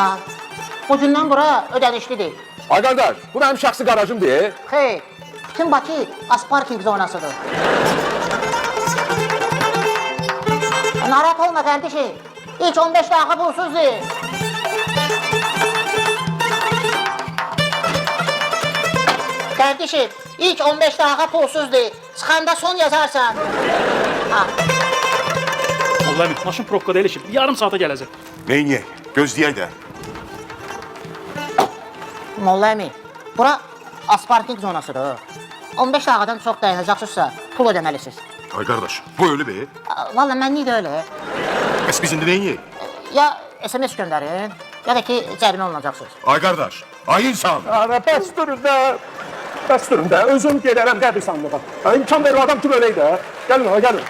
Ya, bu gündən bura ödənişlidir. Ay qardaş, bu mənim şəxsi qarajımdır. Xeyr, bütün Bakı asparking zonasıdır. Narahat olma kardeşim. İlk 15 dakika pulsuzdur. Kardeşim, ilk 15 dakika pulsuzdur. Çıxanda son yazarsan. Ha. Vallahi mi? Maşın probkada elə ki, yarım saata gələcək. Neyniyək? Gözləyək də. Molla əmi, bura asparking zonasıdır. 15 dakikadan çox dayanacaqsınızsa pul ödəməlisiniz. Ay qardaş, bu ölü be. Vallahi mən niyə də öyle? Bəs biz indi neyniyək? Ya SMS göndərin, ya da ki cərimə olunacaqsınız. Ay qardaş, ay insan. Ana, bəs durun da. Bəs durun da, özüm gedərəm qəbirstanlığa. İmkan verir adam ki, böyləydi. Gəlin, gəlin.